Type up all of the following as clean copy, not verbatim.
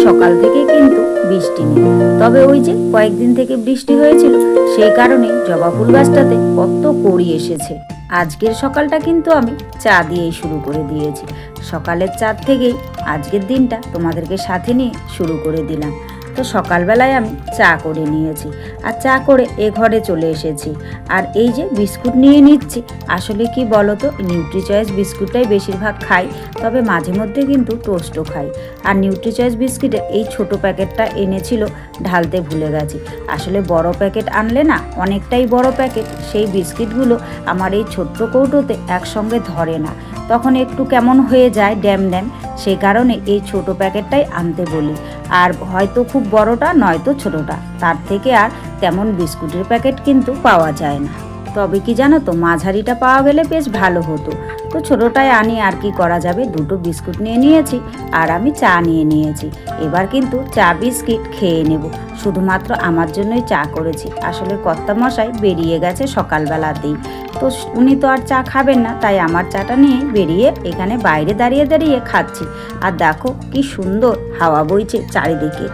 সকাল থেকে কিন্তু বৃষ্টি নেই, তবে ওই যে কয়েকদিন থেকে বৃষ্টি হয়েছিল সেই কারণে জবা ফুল গাছটাতে কত কড়ি এসেছে। আজকের সকালটা কিন্তু আমি চা দিয়েই শুরু করে দিয়েছি। সকালের চা থেকেই আজকের দিনটা তোমাদেরকে সাথে নিয়ে শুরু করে দিলাম। তো সকালবেলায় আমি চা করে নিয়েছি আর চা করে এ ঘরে চলে এসেছি। আর এই যে বিস্কুট নিয়ে নিচ্ছি, আসলে কি বলো তো, নিউট্রিচয়েস বিস্কুটটাই বেশিরভাগ খাই, তবে মাঝে মধ্যে কিন্তু টোস্টও খাই। আর নিউট্রিচয়েস বিস্কুটের এই ছোট প্যাকেটটা এনেছিল, ঢালতে ভুলে গেছি। আসলে বড় প্যাকেট আনলে না, অনেকটাই বড় প্যাকেট, সেই বিস্কিটগুলো আমার এই ছোট্ট কৌটোতে একসঙ্গে ধরে না, তখন একটু কেমন হয়ে যায় ড্যাম ড্যাম। সেই কারণে এই ছোট প্যাকেটটাই আনতে বলি। আর হয়তো খুব বড়টা নয়তো ছোটটা, তার থেকে আর তেমন বিস্কুটের প্যাকেট কিন্তু পাওয়া যায় না। তবে কি জানো তো, মাঝারিটা পাওয়া গেলে বেশ ভালো হতো। তো ছোটোটাই আনি, আর কি করা যাবে। দুটো বিস্কুট নিয়ে নিয়েছি আর আমি চা নিয়ে নিয়েছি। এবার কিন্তু চা বিস্কিট খেয়ে নেব। শুধুমাত্র আমার জন্যই চা করেছি। আসলে কর্তামশাই বেরিয়ে গেছে সকালবেলাতেই, তো উনি তো আর চা খাবেন না, তাই আমার চাটা নিয়ে বেরিয়ে এখানে বাইরে দাঁড়িয়ে দাঁড়িয়ে খাচ্ছি। আর দেখো কি সুন্দর হাওয়া বইছে চারিদিকে।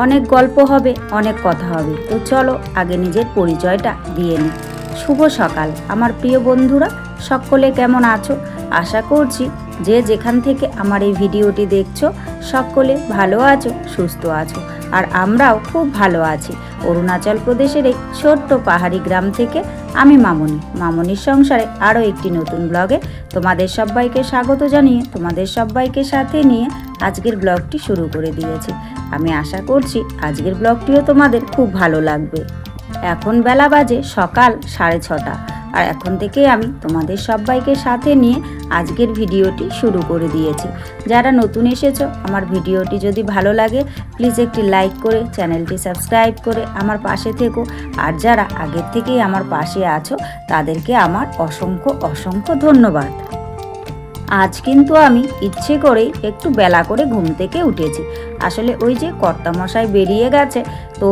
অনেক গল্প হবে, অনেক কথা হবে, তো চলো আগে নিজের পরিচয়টা দিয়ে নিই। শুভ সকাল আমার প্রিয় বন্ধুরা, সকলে কেমন আছো? আশা করছি যে যেখান থেকে আমার এই ভিডিওটি দেখছো সকলে ভালো আছো, সুস্থ আছো। আর আমরাও খুব ভালো আছি। অরুণাচল প্রদেশের এই ছোট্ট পাহাড়ি গ্রাম থেকে আমি মামনির সংসারে আরও একটি নতুন ব্লগে তোমাদের সবাইকে স্বাগত জানিয়ে তোমাদের সবাইকে সাথে নিয়ে আজকের ব্লগটি শুরু করে দিয়েছি। আমি আশা করছি আজকের ব্লগটিও তোমাদের খুব ভালো লাগবে। এখন বেলা বাজে সকাল 6:30, আর এখন থেকে আমি তোমাদের সবাইকে সাথে নিয়ে আজকের ভিডিওটি শুরু করে দিয়েছি। যারা নতুন এসেছো, আমার ভিডিওটি যদি ভালো লাগে প্লিজ একটি লাইক করে চ্যানেলটি সাবস্ক্রাইব করে আমার পাশে থেকো। আর যারা আগের থেকেই আমার পাশে আছো তাদেরকে আমার অসংখ্য অসংখ্য ধন্যবাদ। আজ কিন্তু আমি ইচ্ছে করেই একটু বেলা করে ঘুম থেকে উঠেছি। আসলে ওই যে কর্তামশাই বেরিয়ে গেছে, তো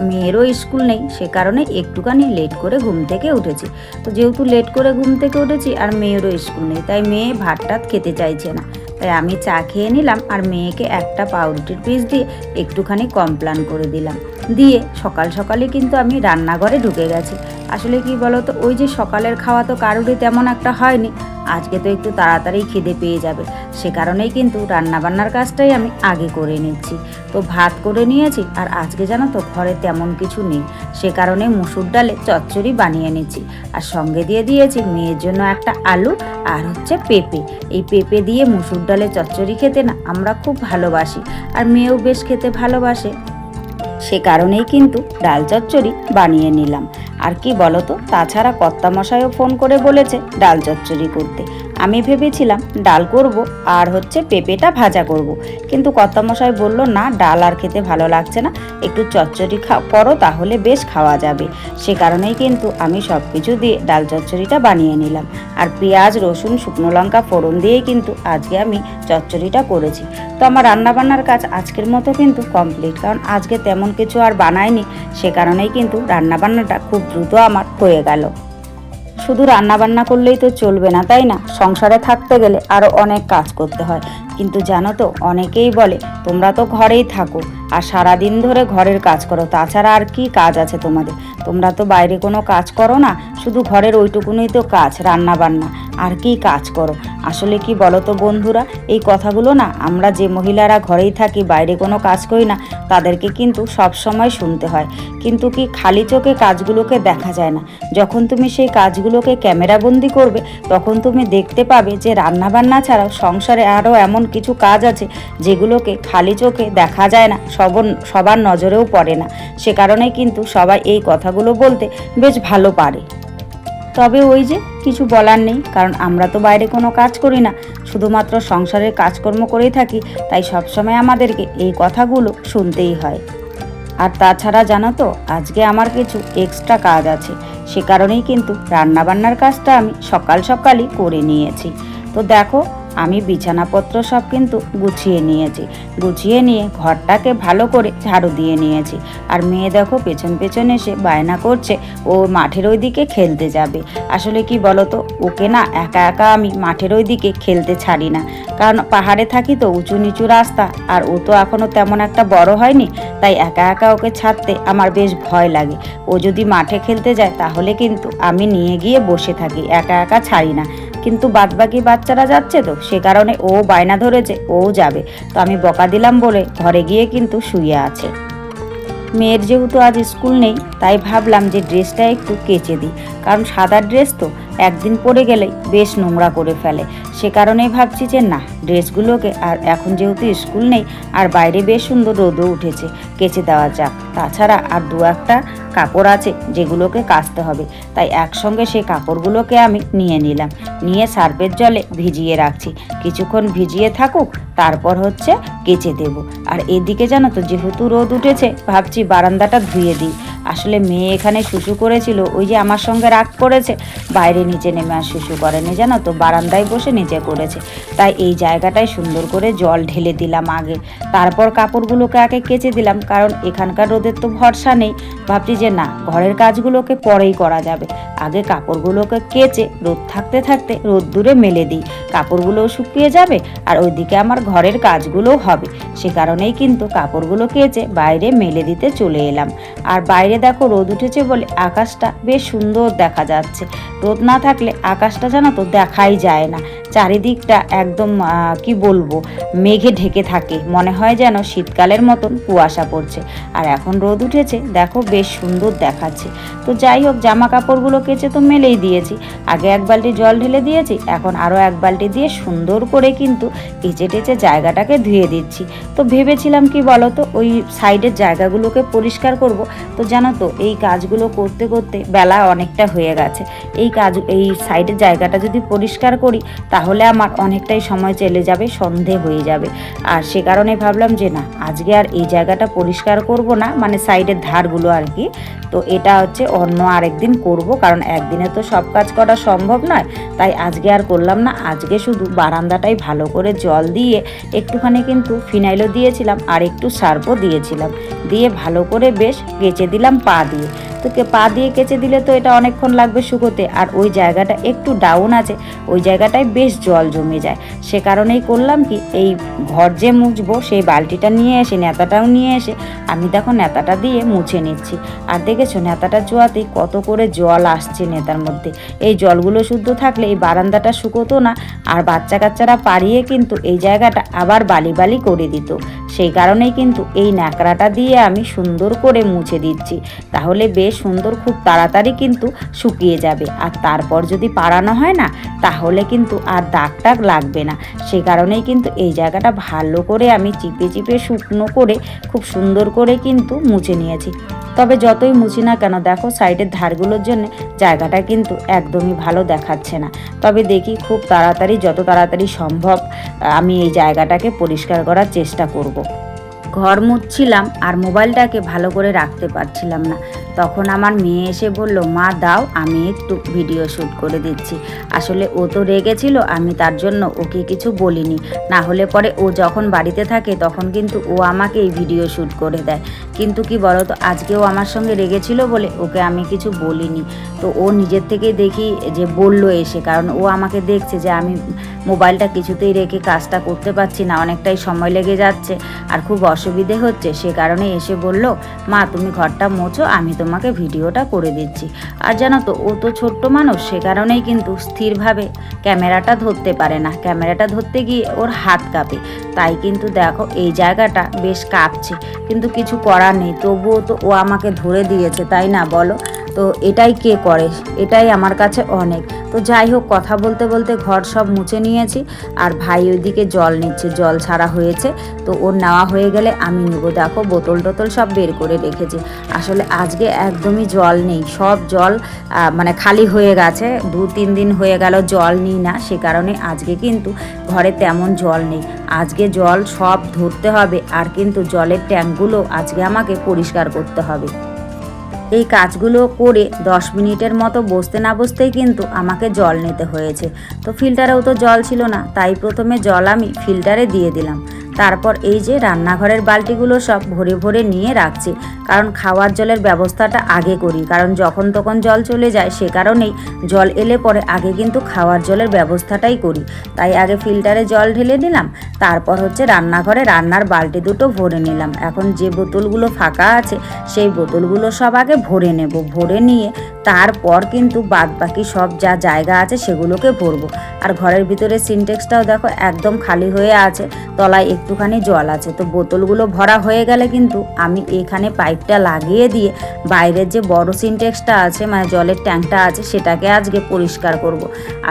মেয়েরও স্কুল নেই, সে কারণে একটুখানি লেট করে ঘুম থেকে উঠেছি। তো যেহেতু লেট করে ঘুম থেকে উঠেছি আর মেয়েরও স্কুল নেই, তাই মেয়ে ভাত টাত খেতে চাইছে না, তাই আমি চা খেয়ে নিলাম আর মেয়েকে একটা পাউরুটির পিস দিয়ে একটুখানি কমপ্লান করে দিলাম। দিয়ে সকাল সকালে কিন্তু আমি রান্নাঘরে ঢুকে গেছি। আসলে কি বলতো, ওই যে সকালের খাওয়া তো কারোরই তেমন একটা হয়নি, আজকে তো একটু তাড়াতাড়ি খিদে পেয়ে যাবে, সে কারণেই কিন্তু রান্নাবান্নার কাজটাই আমি আগে করে নিচ্ছি। তো ভাত করে নিয়েছি, আর আজকে জানো তো ঘরে তেমন কিছু নেই, সে কারণে মুসুর ডালে চচ্চড়ি বানিয়ে নিচ্ছি। আর সঙ্গে দিয়ে দিয়েছি মেয়ের জন্য একটা আলু আর হচ্ছে পেঁপে। এই পেঁপে দিয়ে মুসুর ডালে চচ্চড়ি খেতে না আমরা খুব ভালোবাসি, আর মেয়েও বেশ খেতে ভালোবাসে, সে কারণেই কিন্তু ডাল চচ্চড়ি বানিয়ে নিলাম। আর কি বলতো, তাছাড়া কর্তামশাইও ফোন করে বলেছে ডাল চচ্চড়ি করতে। আমি ভেবেছিলাম ডাল করব আর হচ্ছে পেঁপেটা ভাজা করব, কিন্তু কর্তামশাই বলল না, ডাল আর খেতে ভালো লাগছে না, একটু চচ্চড়ি করো তাহলে বেশ খাওয়া যাবে। সে কারণেই কিন্তু আমি সব কিছু দিয়ে ডাল চচ্চড়িটা বানিয়ে নিলাম। আর পেঁয়াজ রসুন শুকনো লঙ্কা ফোড়ন দিয়েই কিন্তু আজকে আমি চচ্চড়িটা করেছি। তো আমার রান্নাবান্নার কাজ আজকের মতো কিন্তু কমপ্লিট, কারণ আজকে তেমন কিছু আর বানাইনি, সে কারণেই কিন্তু রান্নাবান্নাটা খুব দ্রুত আমার হয়ে গেল। শুধু রান্নাবান্না করলেই তো চলবে না, তাই না? সংসারে থাকতে গেলে আরও অনেক কাজ করতে হয়। কিন্তু জানো তো, অনেকেই বলে তোমরা তো ঘরেই থাকো আর সারাদিন ধরে ঘরের কাজ করো, তাছাড়া আর কি কাজ আছে তোমাদের? তোমরা তো বাইরে কোনো কাজ করো না, শুধু ঘরের ওইটুকুনই তো কাজ, রান্না বান্না, আর কি কাজ করো? আসলে কি বলো তো বন্ধুরা, এই কথাগুলো না আমরা যে মহিলারা ঘরেই থাকি, বাইরে কোনো কাজ করি না, তাদেরকে কিন্তু সব সময় শুনতে হয়। কিন্তু কি খালি চোখে কাজগুলোকে দেখা যায় না। যখন তুমি সেই কাজগুলোকে ক্যামেরাবন্দি করবে, তখন তুমি দেখতে পাবে যে রান্নাবান্না ছাড়াও সংসারে আরও এমন কিছু কাজ আছে যেগুলোকে খালি চোখে দেখা যায় না, সবার নজরেও পড়ে না। সে কারণেই কিন্তু সবাই এই কথাগুলো বলতে বেশ ভালো পারে। তবে ওই যে কিছু বলার নেই, কারণ আমরা তো বাইরে কোনো কাজ করি না, শুধুমাত্র সংসারের কাজকর্ম করেই থাকি, তাই সবসময় আমাদেরকে এই কথাগুলো শুনতেই হয়। আর তাছাড়া জানো তো, আজকে আমার কিছু এক্সট্রা কাজ আছে, সে কারণেই কিন্তু রান্নাবান্নার কাজটা আমি সকাল সকালই করে নিয়েছি। তো দেখো আমি বিছানাপত্র সব কিন্তু গুছিয়ে নিয়েছি। গুছিয়ে নিয়ে ঘরটাকে ভালো করে ঝাড়ু দিয়ে নিয়েছি। আর মেয়ে দেখো পেছন পেছন এসে বায়না করছে ও মাঠের ওই দিকে খেলতে যাবে। আসলে কি বলতো, ওকে না একা একা আমি মাঠের ওই দিকে খেলতে ছাড়ি না, কারণ পাহাড়ে থাকি তো, উঁচু নিচু রাস্তা, আর ও তো এখনও তেমন একটা বড় হয়নি, তাই একা একা ওকে ছাড়তে আমার বেশ ভয় লাগে। ও যদি মাঠে খেলতে যায় তাহলে কিন্তু আমি নিয়ে গিয়ে বসে থাকি, একা একা ছাড়ি না। কিন্তু বাদবাকি বাচ্চারা যাচ্ছে তো, সে কারণে ও বায়না ধরেছে ও যাবে। তো আমি বকা দিলাম বলে ঘরে গিয়ে কিন্তু শুয়ে আছে। মেয়ের যেহেতু আজ স্কুল নেই, তাই ভাবলাম যে ড্রেসটা একটু কেচে দিই, কারণ সাদা ড্রেস তো একদিন পরে গেলেই বেশ নোংরা করে ফেলে। সে কারণেই ভাবছি যে না, ড্রেসগুলোকে আর এখন যেহেতু স্কুল নেই আর বাইরে বেশ সুন্দর রোদও উঠেছে, কেচে দেওয়া যাক। তাছাড়া আর দু একটা কাপড় আছে যেগুলোকে কাচতে হবে, তাই একসঙ্গে সেই কাপড়গুলোকে আমি নিয়ে নিলাম, নিয়ে সার্ফের জলে ভিজিয়ে রাখছি। কিছুক্ষণ ভিজিয়ে থাকুক, তারপর হচ্ছে কেচে দেব। আর এদিকে জানো তো, যেহেতু রোদ উঠেছে, ভাবছি বারান্দাটা ধুয়ে দিই। আসলে মেয়ে এখানে শুশু করেছিল, ওই যে আমার সঙ্গে রাগ করেছে, বাইরে নিচে নেমে আর শুশু করেনি, জানো তো, বারান্দায় বসে নিচে করেছে। তাই এই জায়গাটায় সুন্দর করে জল ঢেলে দিলাম আগে, তারপর কাপড়গুলোকে আগে কেচে দিলাম, কারণ এখানকার রোদের তো ভরসা নেই। ভাবছি যে না, ঘরের কাজগুলোকে পরেই করা যাবে, আগে কাপড়গুলোকে কেচে রোদ থাকতে থাকতে রোদ্দুরে মেলে দিই, কাপড়গুলোও শুকিয়ে যাবে আর ওইদিকে আমার ঘরের কাজগুলোও হবে। সে কারণেই কিন্তু কাপড়গুলো কেচে বাইরে মেলে দিতে চলে এলাম। আর বাইরে দেখো রোদ উঠেছে বলে আকাশটা বেশ সুন্দর দেখা যাচ্ছে। রোদ না থাকলে আকাশটা জানো তো দেখাই যায় না, চারিদিকটা একদম কি বলবো, মেঘে ঢেকে থাকে, মনে হয় যেন শীতকালের মতন কুয়াশা পড়ছে। আর এখন রোদ উঠেছে, দেখো বেশ সুন্দর দেখাচ্ছে। তো যাই হোক, জামা কাপড়গুলো কেচে তো মেলেই দিয়েছি, আগে এক বালতি জল ঢেলে দিয়েছি, এখন আরও এক বালতি দিয়ে সুন্দর করে কিন্তু কেচে টেচে জায়গাটাকে ধুয়ে দিচ্ছি। তো ভেবেছিলাম কি বলো তো, ওই সাইডের জায়গাগুলোকে পরিষ্কার করব। তো জানো তো, এই কাজগুলো করতে করতে বেলা অনেকটা হয়ে গেছে। এই সাইডের জায়গাটা যদি পরিষ্কার করি তাহলে আমার অনেকটাই সময় চলে যাবে, সন্ধে হয়ে যাবে। আর সে কারণে ভাবলাম যে না, আজকে আর এই জায়গাটা পরিষ্কার করব না, মানে সাইডের ধারগুলো আর কি। তো এটা হচ্ছে অন্য আরেকদিন করব, কারণ একদিনে তো সব কাজ করা সম্ভব নয়, তাই আজকে আর করলাম না। আজকে শুধু বারান্দাটাই ভালো করে জল দিয়ে, একটুখানি কিন্তু ফিনাইলও দিয়েছিলাম আর একটু সার্ফও দিয়েছিলাম, দিয়ে ভালো করে বেশ কেচে দিলাম পা দিয়ে। তো পা দিয়ে কেচে দিলে তো এটা অনেকক্ষণ লাগবে শুকোতে, আর ওই জায়গাটা একটু ডাউন আছে, ওই জায়গাটায় বেশ জল জমে যায়। সে কারণেই করলাম কি, এই ঘর যে মুছবো সেই বালতিটা নিয়ে এসে, নেতাটাও নিয়ে এসে আমি দেখো নেতাটা দিয়ে মুছে নিচ্ছি। আর দেখেছো নেতাটা চোয়াতেই কত করে জল আসছে নেতার মধ্যে। এই জলগুলো শুদ্ধ থাকলে এই বারান্দাটা শুকোতো না, আর বাচ্চা কাচ্চারা পারিয়ে কিন্তু এই জায়গাটা আবার বালি বালি করে দিত। সেই কারণেই কিন্তু এই ন্যাকড়াটা দিয়ে আমি সুন্দর করে মুছে দিচ্ছি, তাহলে বেশ সুন্দর খুব তাড়াতাড়ি কিন্তু শুকিয়ে যাবে। আর তারপর যদি পাড়ানো হয় না, তাহলে কিন্তু আর দাগ টাগ লাগবে না। সে কারণেই কিন্তু এই জায়গাটা ভালো করে আমি চিপে চিপে শুকনো করে খুব সুন্দর করে কিন্তু মুছে নিয়েছি। তবে যতই মুছি না কেন, দেখো সাইডের ধারগুলোর জন্য জায়গাটা কিন্তু একদমই ভালো দেখাচ্ছে না। তবে দেখি খুব তাড়াতাড়ি, যত তাড়াতাড়ি সম্ভব আমি এই জায়গাটাকে পরিষ্কার করার চেষ্টা করব। ঘর মুছছিলাম আর মোবাইলটাকে ভালো করে রাখতে পারছিলাম না, তখন আমার মেয়ে এসে বলল, মা দাও আমি একটু ভিডিও শ্যুট করে দিচ্ছি। আসলে ও তো রেগেছিল, আমি তার জন্য ওকে কিছু বলিনি, না হলে পরে ও যখন বাড়িতে থাকে তখন কিন্তু ও আমাকে এই ভিডিও শ্যুট করে দেয়। কিন্তু কি বলো তো, আজকেও আমার সঙ্গে রেগেছিল বলে ওকে আমি কিছু বলিনি। তো ও নিজের থেকেই দেখি যে বললো এসে, কারণ ও আমাকে দেখছে যে আমি মোবাইলটা কিছুতেই রেখে কাজটা করতে পারছি না, অনেকটাই সময় লেগে যাচ্ছে আর খুব অসুবিধে হচ্ছে। সে কারণে এসে বলল, মা তুমি ঘরটা মোছো, আমি তোমাকে ভিডিওটা করে দিচ্ছি। আর জানো তো, ও তো ছোট্ট মানুষ, সে কারণেই কিন্তু স্থিরভাবে ক্যামেরাটা ধরতে পারে না, ক্যামেরাটা ধরতে গিয়ে ওর হাত কাঁপে। তাই কিন্তু দেখো এই জায়গাটা বেশ কাঁপছে, কিন্তু কিছু করার নেই, তবুও তো ও আমাকে ধরে দিয়েছে, তাই না বলো? তো এটাই কে করে, এটাই আমার কাছে অনেক। তো যাই হোক, কথা বলতে বলতে ঘর সব মুছে নিয়েছি, আর ভাই ওইদিকে জল নিচ্ছে, জল ছাড়া হয়েছে, তো ওর নেওয়া হয়ে গেলে আমি নেবো। দেখো বোতল টোতল সব বের করে রেখেছি। আসলে আজকে একদমই জল নেই, সব জল মানে খালি হয়ে গেছে, 2-3 দিন হয়ে গেল জল নিই না, সে কারণে আজকে কিন্তু ঘরে তেমন জল নেই। আজকে জল সব ধরতে হবে, আর কিন্তু জলের ট্যাঙ্কগুলো আজকে আমাকে পরিষ্কার করতে হবে। এই কাজগুলো করে 10 মিনিটের মতো বসতে না বসতেই কিন্তু আমাকে জল নিতে হয়েছে। তো ফিল্টারেও তো জল ছিল না, তাই প্রথমে জল আমি ফিল্টারে দিয়ে দিলাম। তারপর এই যে রান্নাঘরের বালতিগুলো সব ভরে ভরে নিয়ে রাখছি, কারণ খাওয়ার জলের ব্যবস্থাটা আগে করি, কারণ যখন তখন জল চলে যায়, সে কারণেই জল এলে পরে আগে কিন্তু খাওয়ার জলের ব্যবস্থাটাই করি। তাই আগে ফিল্টারে জল ঢেলে নিলাম, তারপর হচ্ছে রান্নাঘরে রান্নার বালতি দুটো ভরে নিলাম। এখন যে বোতলগুলো ফাঁকা আছে সেই বোতলগুলো সব আগে ভরে নেব, ভরে নিয়ে তারপর কিন্তু বাদ বাকি সব যা জায়গা আছে সেগুলোকে ভরবো। আর ঘরের ভিতরে সিনটেক্সটাও দেখো একদম খালি হয়ে আছে, তলায় একটুখানি জল আছে। তো বোতলগুলো ভরা হয়ে গেলে কিন্তু আমি এখানে পাইপটা লাগিয়ে দিয়ে বাইরের যে বড় সিনটেক্সটা আছে, মানে জলের ট্যাঙ্কটা আছে, সেটাকে আজকে পরিষ্কার করব।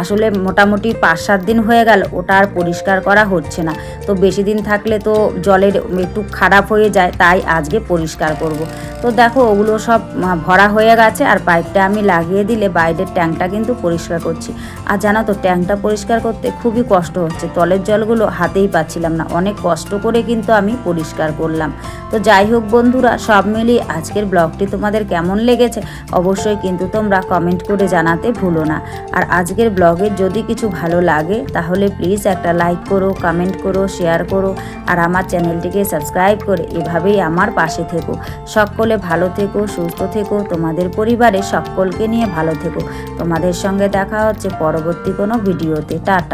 আসলে মোটামুটি 5-7 দিন হয়ে গেল ওটা আর পরিষ্কার করা হচ্ছে না। তো বেশি দিন থাকলে তো জলের একটু খারাপ হয়ে যায়, তাই আজকে পরিষ্কার করব। তো দেখো ওগুলো সব ভরা হয়ে গেছে, আর পাইপটা আমি লাগিয়ে দিলে বাইরের ট্যাঙ্কটা কিন্তু পরিষ্কার করছি। আর জানো তো ট্যাঙ্কটা পরিষ্কার করতে খুবই কষ্ট হচ্ছে, তলের জলগুলো হাতেই পাচ্ছিলাম না, অনেক কষ্ট করে কিন্তু আমি পরিষ্কার করলাম। তো যাই হোক বন্ধুরা, সব মিলিয়ে আজকের ব্লগটি তোমাদের কেমন লেগেছে অবশ্যই কিন্তু তোমরা কমেন্ট করে জানাতে ভুলো না। আর আজকের ব্লগের যদি কিছু ভালো লাগে তাহলে প্লিজ একটা লাইক করো, কমেন্ট করো, শেয়ার করো, আর আমার চ্যানেলটিকে সাবস্ক্রাইব করে এভাবেই আমার পাশে থেকো। সকলে ভালো থেকো, সুস্থ থেকো, তোমাদের পরিবারে সকলকে নিয়ে ভালো থেকো। তোমাদের সঙ্গে দেখা হচ্ছে পরবর্তী কোনো ভিডিওতে। টাটা।